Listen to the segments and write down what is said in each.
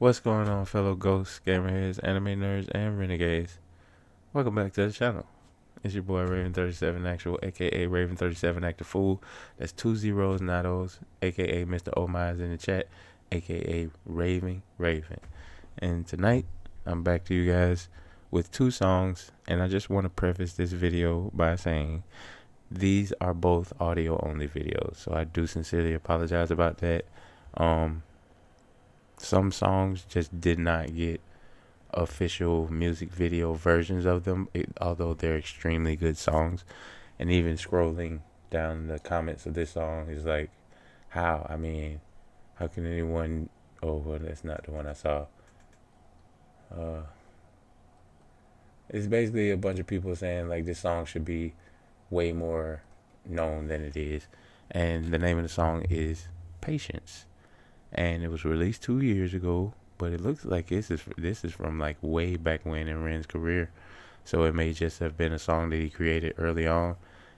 What's going on, fellow ghosts, gamerheads, anime nerds, and renegades? Welcome back to the channel. It's your boy Raven37 Actual, aka Raven37 Active Fool. That's 2 zeros, not O's, aka Mr. O Mize in the chat, aka Raven. And tonight, I'm back to you guys with two songs, and I just want to preface this video by saying these are both audio only videos, so I do sincerely apologize about that. Some songs just did not get official music video versions of them, although they're extremely good songs. And even scrolling down the comments of this song is like, how? I mean, how can anyone? Oh, well, that's not the one I saw. It's basically a bunch of people saying like this song should be way more known than it is. And the name of the song is Patience. And it was released 2 years ago, but it looks like this is from like way back when in Ren's career. So it may just have been a song that he created early on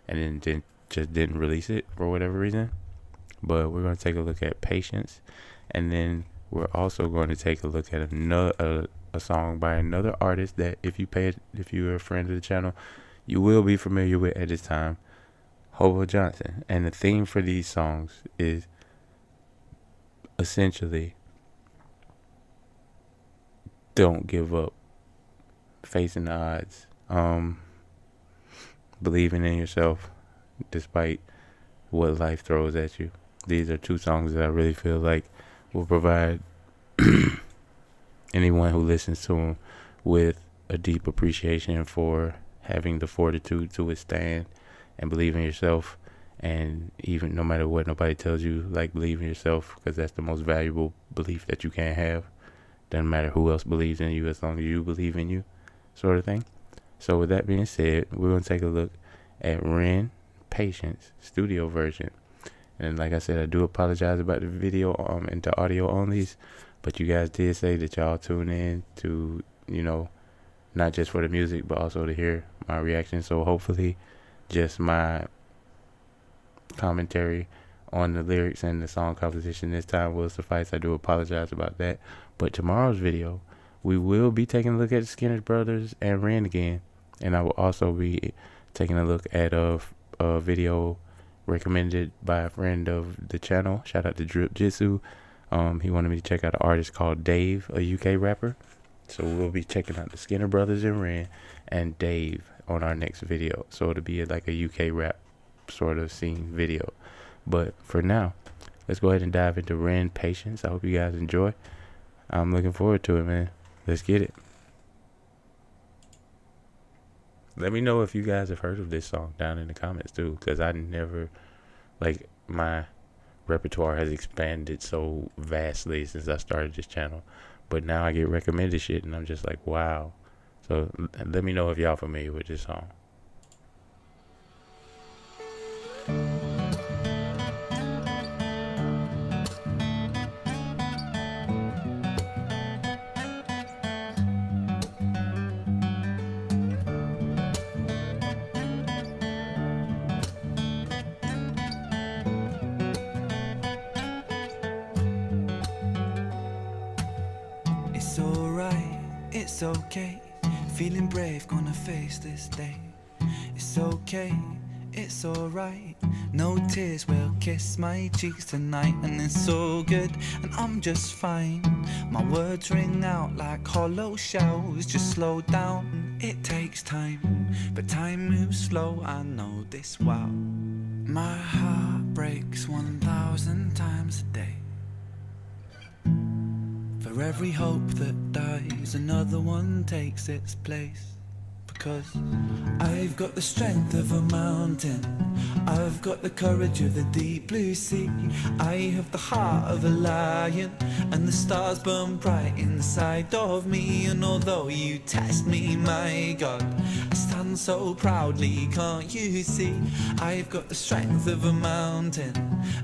and then didn't release it for whatever reason. But we're going to take a look at Patience, and then we're also going to take a look at another a song by another artist that if you're a friend of the channel, you will be familiar with at this time, Hobo Johnson. And the theme for these songs is essentially don't give up, facing the odds, believing in yourself despite what life throws at you. These are two songs that I really feel like will provide anyone who listens to them with a deep appreciation for having the fortitude to withstand and believe in yourself. And even no matter what nobody tells you, like, believe in yourself, because that's the most valuable belief that you can have. Doesn't matter who else believes in you as long as you believe in you, sort of thing. So with that being said, we're going to take a look at Ren Patience studio version. And like I said, I do apologize about the video and the audio onlys, but you guys did say that y'all tune in to, not just for the music, but also to hear my reaction. So hopefully just my commentary on the lyrics and the song composition this time will suffice. I do apologize about that. But tomorrow's video, we will be taking a look at Skinner Brothers and Ren again. And I will also be taking a look at a video recommended by a friend of the channel. Shout out to Drip Jitsu. He wanted me to check out an artist called Dave, a UK rapper. So we'll be checking out the Skinner Brothers and Ren and Dave on our next video. So it'll be like a UK rap sort of scene video. But for now, let's go ahead and dive into Ren Patience. I hope you guys enjoy. I'm looking forward to it, man. Let's get it. Let me know if you guys have heard of this song down in the comments too, because I never, like, my repertoire has expanded so vastly since I started this channel. But now I get recommended shit and I'm just like, wow. So let me know if y'all familiar with this song. It's alright, it's okay. Feeling brave, gonna face this day. It's okay, it's alright. No tears will kiss my cheeks tonight. And it's so good, and I'm just fine. My words ring out like hollow shells. Just slow down, it takes time. But time moves slow, I know this well. My heart breaks 1,000 times a day. For every hope that dies, another one takes its place. Because I've got the strength of a mountain, I've got the courage of the deep blue sea. I have the heart of a lion, and the stars burn bright inside of me. And although you test me, my God, I stand so proudly, can't you see? I've got the strength of a mountain,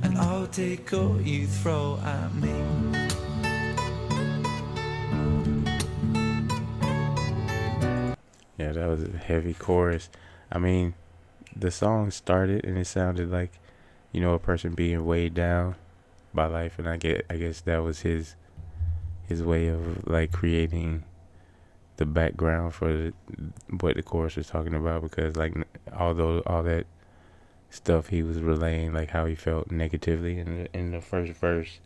and I'll take all you throw at me. Yeah, that was a heavy chorus. I mean, the song started and it sounded like, a person being weighed down by life, and I guess that was his his way of like creating the background for what the chorus was talking about, because like although all that stuff he was relaying, like how he felt negatively in the first verse,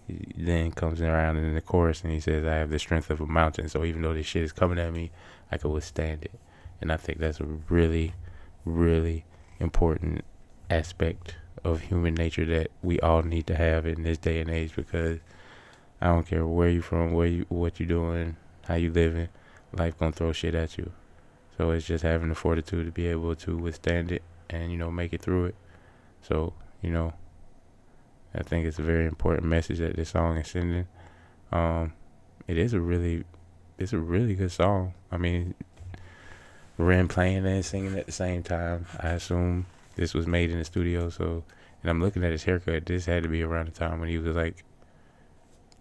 he then comes around in the chorus and he says, I have the strength of a mountain, so even though this shit is coming at me, I can withstand it. And I think that's a really, really important aspect of human nature that we all need to have in this day and age, because I don't care where you from, what you doing, how you living, life gonna throw shit at you. So it's just having the fortitude to be able to withstand it and, make it through it. So, I think it's a very important message that this song is sending. It's a really good song. I mean, Ren playing and singing at the same time. I assume this was made in the studio. So, and I'm looking at his haircut. This had to be around the time when he was like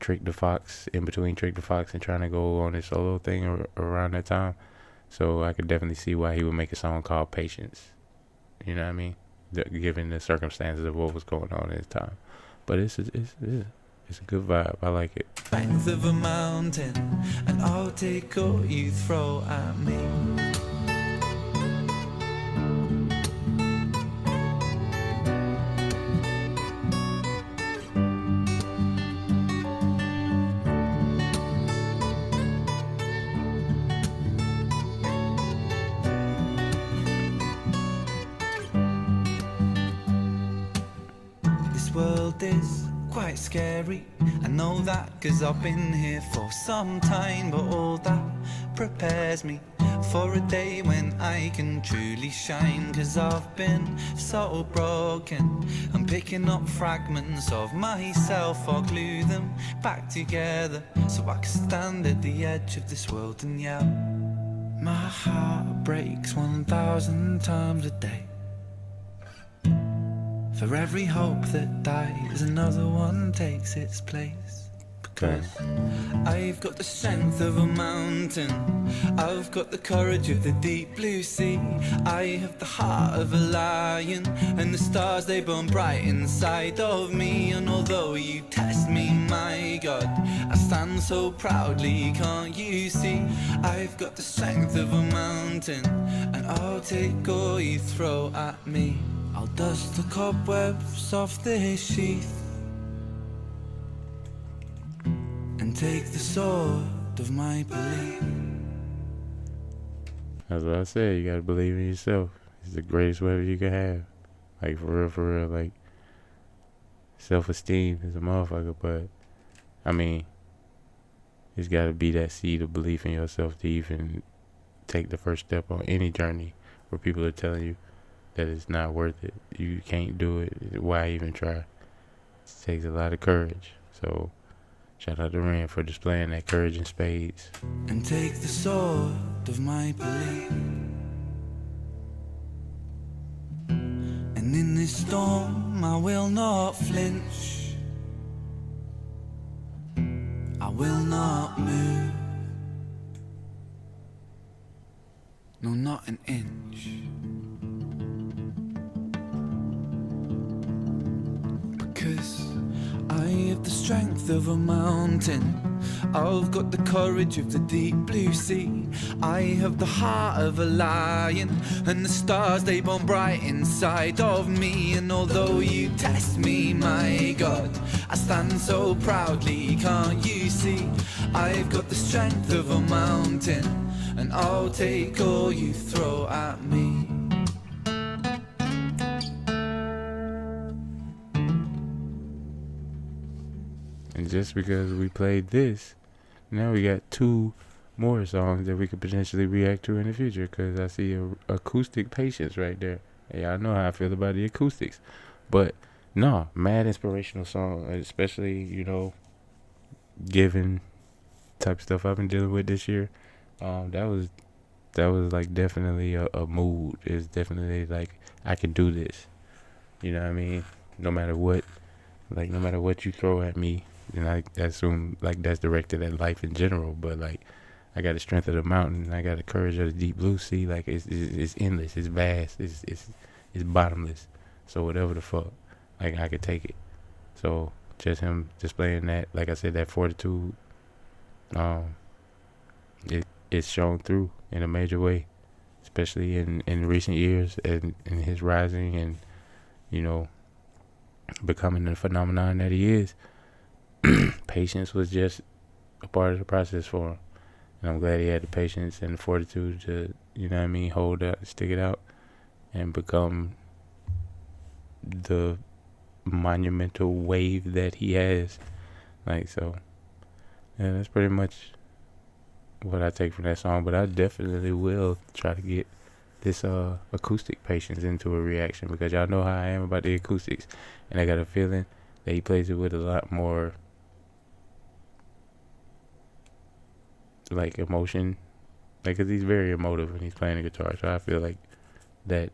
in between Trick the Fox and trying to go on his solo thing around that time. So I could definitely see why he would make a song called Patience. You know what I mean? Given the circumstances of what was going on at his time. But it's a good vibe. I like it. Length of a mountain, and I'll take all you throw at me. This world is quite scary, I know that, 'cause I've been here for some time. But all that prepares me for a day when I can truly shine. 'Cause I've been so broken, I'm picking up fragments of myself. I'll glue them back together so I can stand at the edge of this world and yell. My heart breaks 1,000 times a day. For every hope that dies, another one takes its place. Because I've got the strength of a mountain, I've got the courage of the deep blue sea. I have the heart of a lion, and the stars, they burn bright inside of me. And although you test me, my God, I stand so proudly, can't you see? I've got the strength of a mountain, and I'll take all you throw at me. I'll dust the cobwebs off this sheath and take the sword of my belief. That's what I said. You gotta believe in yourself. It's the greatest weapon you can have. Like, for real. Like, self-esteem is a motherfucker, but I mean, it's gotta be that seed of belief in yourself to even take the first step on any journey where people are telling you that it's not worth it. You can't do it. Why even try? It takes a lot of courage. So, shout out to Ren for displaying that courage in spades. And take the sword of my belief. And in this storm I will not flinch, I will not move, no, not an inch. Because I have the strength of a mountain, I've got the courage of the deep blue sea. I have the heart of a lion, and the stars, they burn bright inside of me. And although you test me, my God, I stand so proudly, can't you see? I've got the strength of a mountain, and I'll take all you throw at me. And just because we played this, now we got 2 more songs that we could potentially react to in the future, because I see a acoustic Patience right there. Hey, y'all know how I feel about the acoustics. But no, mad inspirational song, especially, given type stuff I've been dealing with this year. That was like definitely a mood. It's definitely like, I can do this. You know what I mean? No matter what you throw at me. And I assume like that's directed at life in general, but like, I got the strength of the mountain, I got the courage of the deep blue sea. Like, it's endless, it's vast, it's bottomless. So whatever the fuck, like, I could take it. So just him displaying that, like I said, that fortitude Um, it's shown through in a major way, especially in recent years and in his rising and, you know, becoming the phenomenon that he is. Patience was just a part of the process for him. And I'm glad he had the patience and the fortitude to, you know what I mean, hold up, stick it out, and become the monumental wave that he has. Like, so, yeah, that's pretty much what I take from that song. But I definitely will try to get this acoustic Patience into a reaction, because y'all know how I am about the acoustics, and I got a feeling that he plays it with a lot more like emotion, like, 'cause he's very emotive when he's playing the guitar. So I feel like that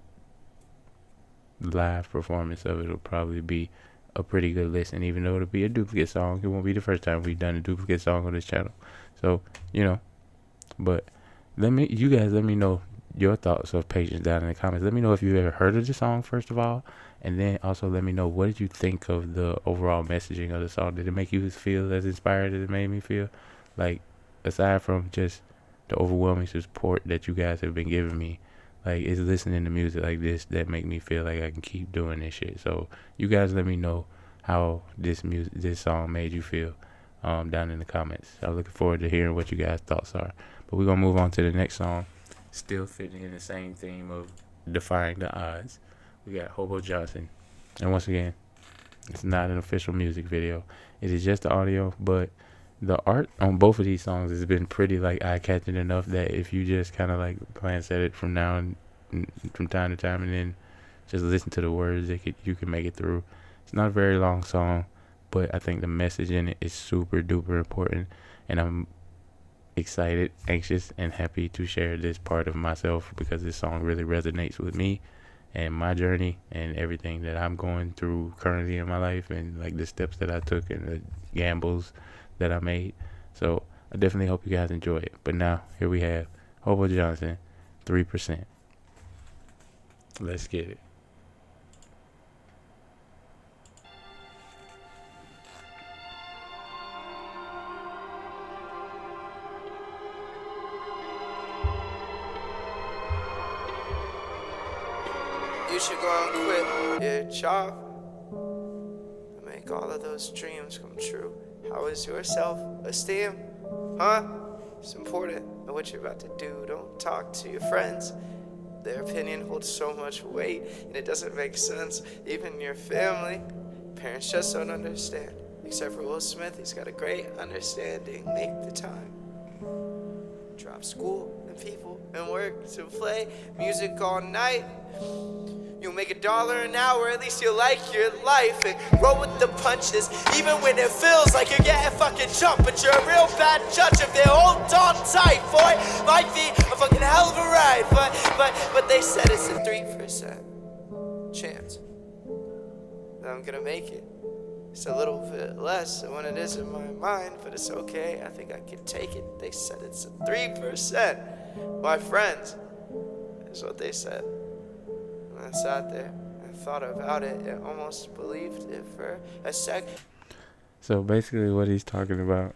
live performance of it will probably be a pretty good listen, even though it'll be a duplicate song. It won't be the first time we've done a duplicate song on this channel. So, you know, but you guys let me know your thoughts of Patience down in the comments. Let me know if you ever heard of the song, first of all, and then also let me know, what did you think of the overall messaging of the song? Did it make you feel as inspired as it made me feel? Like, aside from just the overwhelming support that you guys have been giving me, like, it's listening to music like this that make me feel like I can keep doing this shit. So you guys let me know how this song made you feel, down in the comments. I'm looking forward to hearing what you guys' thoughts are. But we're gonna move on to the next song, still fitting in the same theme of defying the odds. We got Hobo Johnson, and once again, it's not an official music video. It is just the audio, but the art on both of these songs has been pretty like eye-catching enough that if you just kind of like glance at it from from time to time, and then just listen to the words, you can make it through. It's not a very long song, but I think the message in it is super duper important, and I'm excited, anxious, and happy to share this part of myself, because this song really resonates with me and my journey and everything that I'm going through currently in my life, and like the steps that I took and the gambles that I made. So I definitely hope you guys enjoy it. But now here we have Hobo Johnson, 3%. Let's get it. You should go and quit your job and make all of those dreams come true. How is your self-esteem? Huh? It's important in what you're about to do. Don't talk to your friends. Their opinion holds so much weight, and it doesn't make sense. Even your family, parents just don't understand. Except for Will Smith, he's got a great understanding. Make the time. Drop school and people and work to play music all night. You'll make $1 an hour, at least you like your life, and roll with the punches, even when it feels like you're getting fucking jumped. But you're a real bad judge if they hold on tight, boy. Might be a fucking hell of a ride, but they said it's a 3% chance that I'm gonna make it. It's a little bit less than what it is in my mind, but it's okay. I think I can take it. They said it's a 3%. My friends, is what they said. I sat there and thought about it and almost believed it for a sec. So basically what he's talking about,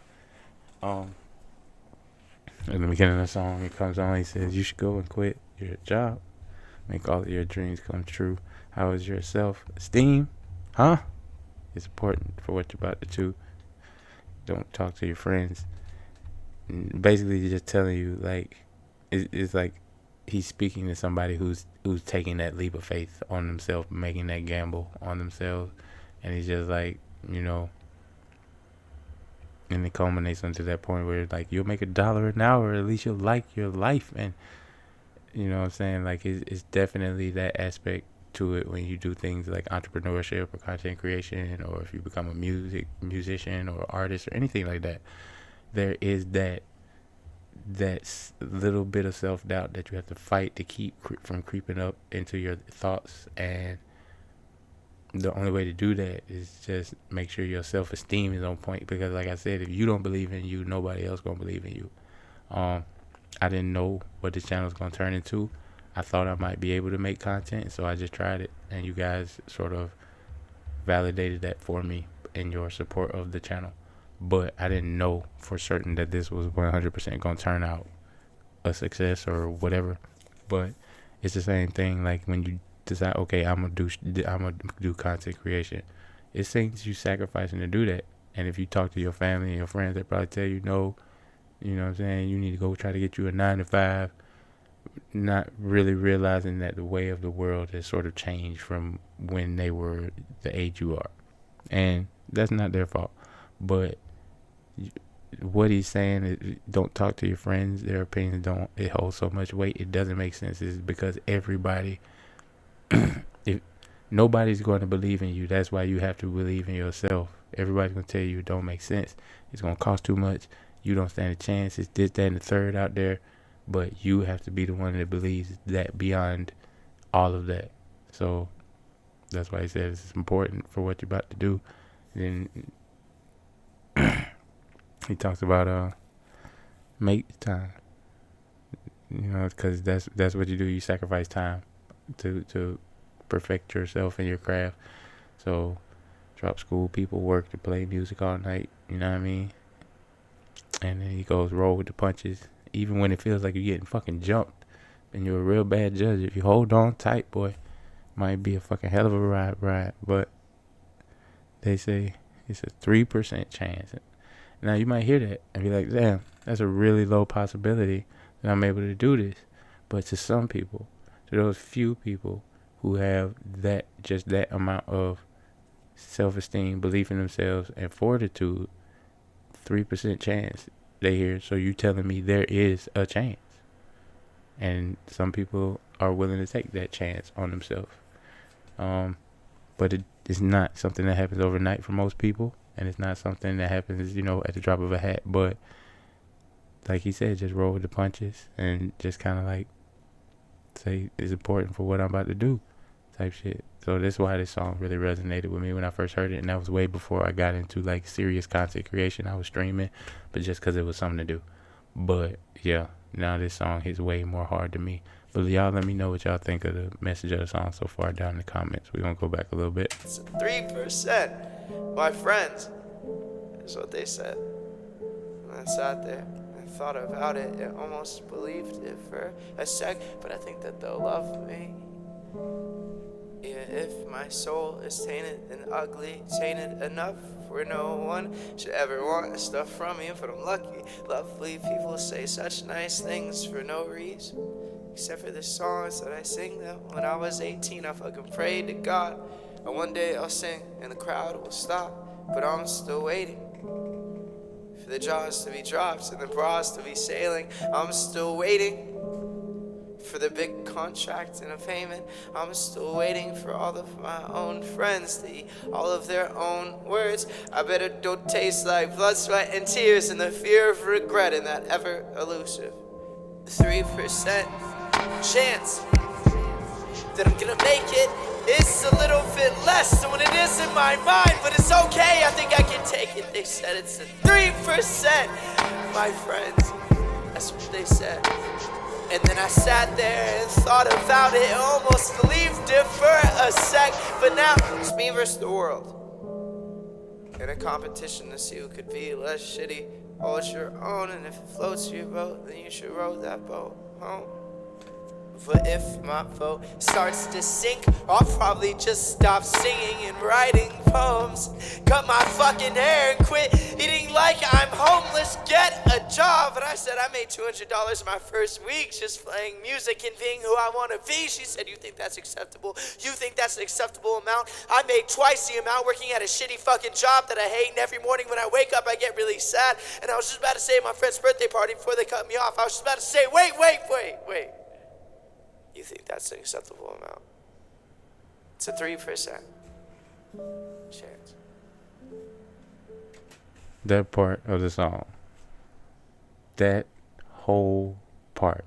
in the beginning of the song, he comes on, he says, you should go and quit your job, make all of your dreams come true. How is your self-esteem? Huh? It's important for what you're about to do. Don't talk to your friends. And basically just telling you, like, it's like he's speaking to somebody who's taking that leap of faith on themselves, making that gamble on themselves, and he's just like, you know, and it culminates into that point where, like, you'll make $1 an hour, at least you'll like your life. And you know what I'm saying, like, it's definitely that aspect to it when you do things like entrepreneurship or content creation, or if you become a musician or artist or anything like that. There is that little bit of self-doubt that you have to fight to keep from creeping up into your thoughts, and the only way to do that is just make sure your self-esteem is on point, because like I said, if you don't believe in you, nobody else gonna believe in you. I didn't know what this channel was gonna turn into. I thought I might be able to make content, so I just tried it, and you guys sort of validated that for me in your support of the channel. but I didn't know for certain that this was 100% going to turn out a success or whatever. But it's the same thing. Like when you decide, okay, I'm gonna do content creation. It's things you sacrificing to do that. And if you talk to your family and your friends, they probably tell you no. You know what I'm saying? You need to go try to get you a 9 to 5. Not really realizing that the way of the world has sort of changed from when they were the age you are, and that's not their fault. But what he's saying is, don't talk to your friends. Their opinions don't. It holds so much weight. It doesn't make sense. Is because everybody, if nobody's going to believe in you, that's why you have to believe in yourself. Everybody's going to tell you it don't make sense. It's going to cost too much. You don't stand a chance. It's this, that, and the third out there. But you have to be the one that believes that beyond all of that. So that's why he says it's important for what you're about to do. Then he talks about make time. You know, because that's what you do. You sacrifice time to perfect yourself and your craft. So drop school, people work to play music all night. You know what I mean? And then he goes roll with the punches. Even when it feels like you're getting fucking jumped and you're a real bad judge, if you hold on tight, boy, might be a fucking hell of a ride. But they say it's a 3% chance. Now you might hear that and be like, damn, that's a really low possibility that I'm able to do this. But to some people, to those few people who have just that amount of self-esteem, belief in themselves, and fortitude, 3% chance they hear. So you telling me there is a chance, and some people are willing to take that chance on themselves. But it's not something that happens overnight for most people, and it's not something that happens, at the drop of a hat. But like he said, just roll with the punches and just kind of like say it's important for what I'm about to do, type shit. So that's why this song really resonated with me when I first heard it, and that was way before I got into like serious content creation. I was streaming, but just because it was something to do. But yeah, now this song hits way more hard to me. But y'all let me know what y'all think of the message of the song so far down in the comments. We're going to go back a little bit. It's 3%. My friends, is what they said. And I sat there and thought about it and almost believed it for a sec, but I think that they'll love me. Even if my soul is tainted and ugly, tainted enough where no one should ever want stuff from me. But I'm lucky, lovely people say such nice things for no reason. Except for the songs that I sing them. When I was 18, I fucking prayed to God. And one day I'll sing and the crowd will stop. But I'm still waiting for the jaws to be dropped and the bras to be sailing. I'm still waiting for the big contract and a payment. I'm still waiting for all of my own friends to eat all of their own words. I bet it don't taste like blood, sweat, and tears, and the fear of regret in that ever elusive 3% chance that I'm gonna make it. It's a little bit less than what it is in my mind, but it's okay, I think I can take it. They said it's a 3%, my friends, that's what they said. And then I sat there and thought about it, almost believed it for a sec. But now it's me versus the world, in a competition to see who could be less shitty. Hold your own, and if it floats your boat, then you should row that boat home. But if my boat starts to sink, I'll probably just stop singing and writing poems. Cut my fucking hair and quit eating like I'm homeless. Get a job. And I said I made $200 my first week just playing music and being who I want to be. She said, you think that's acceptable? You think that's an acceptable amount? I made twice the amount working at a shitty fucking job that I hate. And every morning when I wake up, I get really sad. And I was just about to say at my friend's birthday party before they cut me off, I was just about to say, wait. You think that's an acceptable amount? It's a 3% chance. That part of the song, that whole part,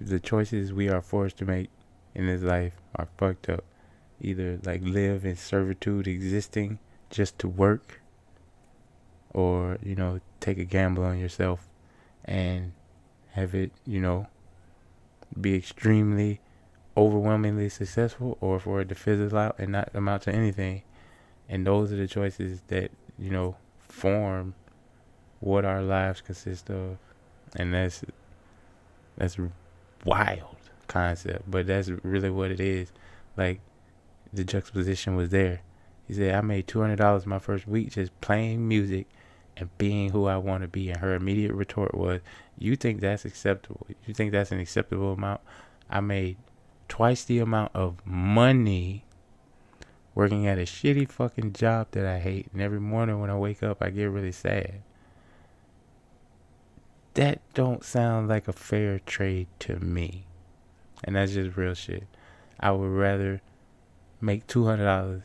the choices we are forced to make in this life are fucked up. Either like live in servitude, existing just to work, or take a gamble on yourself and have it be extremely overwhelmingly successful, or for it to fizzle out and not amount to anything. And those are the choices that form what our lives consist of. And that's wild concept, but that's really what it is. Like, the juxtaposition was there. He said, I made $200 my first week just playing music and being who I want to be. And her immediate retort was, you think that's acceptable? You think that's an acceptable amount? I made twice the amount of money working at a shitty fucking job that I hate. And every morning when I wake up, I get really sad. That don't sound like a fair trade to me. And that's just real shit. I would rather make $200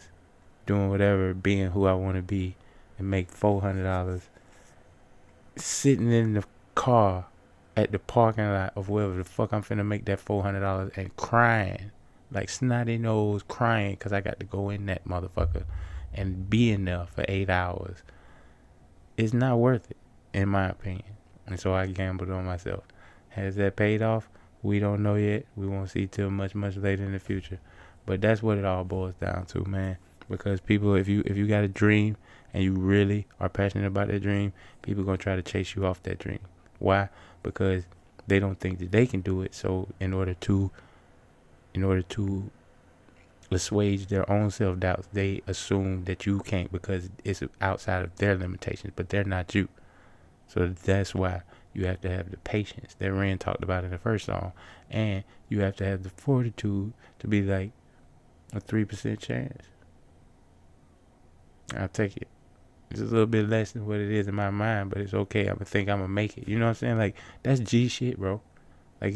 doing whatever, being who I want to be, and make $400 sitting in the car at the parking lot of wherever the fuck I'm finna make that $400 and crying, like snotty nose crying, because I got to go in that motherfucker and be in there for 8 hours. It's not worth it, in my opinion. And so I gambled on myself. Has that paid off? We don't know yet. We won't see till much, much later in the future. But that's what it all boils down to, man. Because people, if you got a dream and you really are passionate about that dream, people gonna try to chase you off that dream. Why? Because they don't think that they can do it. So in order to assuage their own self-doubts, they assume that you can't because it's outside of their limitations, but they're not you. So that's why you have to have the patience that Ren talked about in the first song. And you have to have the fortitude to be like, a 3% chance. I'll take it. It's a little bit less than what it is in my mind, but it's okay. I'm gonna make it. You know what I'm saying? Like, that's G shit, bro. Like,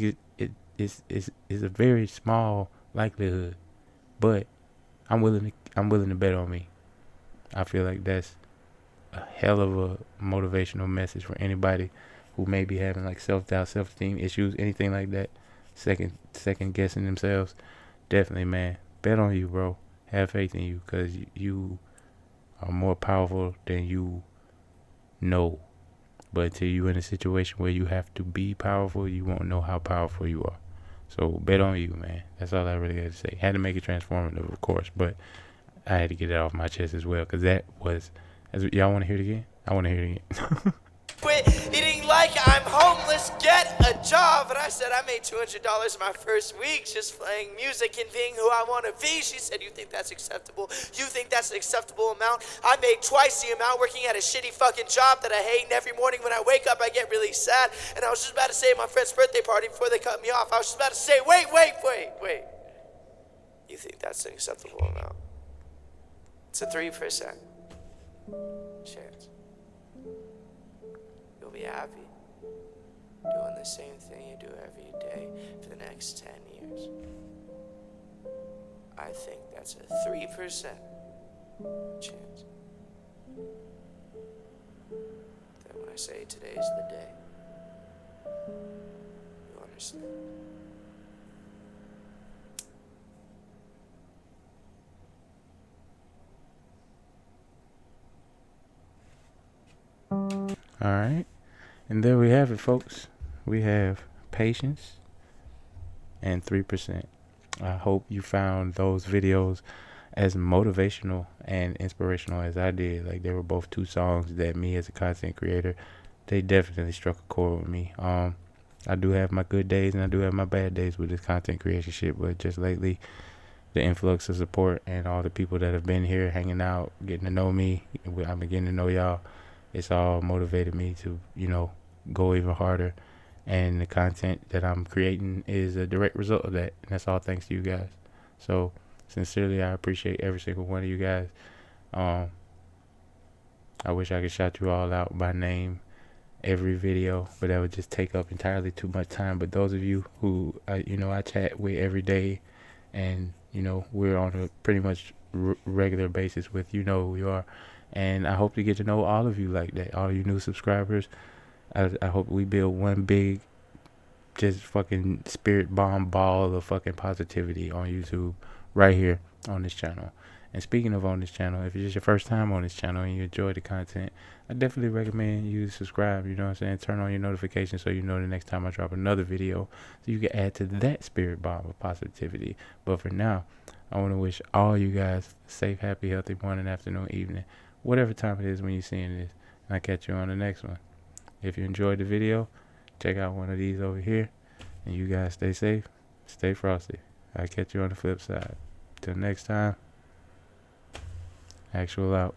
it's a very small likelihood, but I'm willing to bet on me. I feel like that's a hell of a motivational message for anybody who may be having like self-doubt, self-esteem issues, anything like that, second guessing themselves. Definitely, man, bet on you, bro. Have faith in you, because you are more powerful than you know. But until you're in a situation where you have to be powerful, you won't know how powerful you are. So bet on you, man. That's all I really had to say. Had to make it transformative, of course, but I had to get it off my chest as well, because that was, y'all want to hear it again? I want to hear it again. Quit eating like I'm homeless, get a job. And I said, I made $200 in my first week just playing music and being who I want to be. She said, you think that's acceptable? You think that's an acceptable amount? I made twice the amount working at a shitty fucking job that I hate, and every morning when I wake up I get really sad. And I was just about to say at my friend's birthday party before they cut me off, I was just about to say, wait. You think that's an acceptable amount? It's a 3% chance. You'll be happy doing the same thing you do every day for the next 10 years. I think that's a 3% chance that when I say today's the day, you'll understand. All right. And there we have it, folks. We have patience and 3%. I hope you found those videos as motivational and inspirational as I did. Like, they were both two songs that me as a content creator, they definitely struck a chord with me. I do have my good days and I do have my bad days with this content creation shit, but just lately, the influx of support and all the people that have been here hanging out, getting to know me, I'm getting to know y'all. It's all motivated me to, go even harder. And the content that I'm creating is a direct result of that. And that's all thanks to you guys. So, sincerely, I appreciate every single one of you guys. I wish I could shout you all out by name every video, but that would just take up entirely too much time. But those of you who, I chat with every day, and, we're on a pretty much regular basis with, who you are. And I hope to get to know all of you like that, all you new subscribers. I hope we build one big, just fucking spirit bomb ball of fucking positivity on YouTube right here on this channel. And speaking of on this channel, if it's just your first time on this channel and you enjoy the content, I definitely recommend you subscribe, you know what I'm saying? Turn on your notifications so you know the next time I drop another video, so you can add to that spirit bomb of positivity. But for now, I want to wish all you guys a safe, happy, healthy morning, afternoon, evening, whatever time it is when you're seeing this. And I'll catch you on the next one. If you enjoyed the video, check out one of these over here. And you guys stay safe, stay frosty. I'll catch you on the flip side. Till next time, Actual out.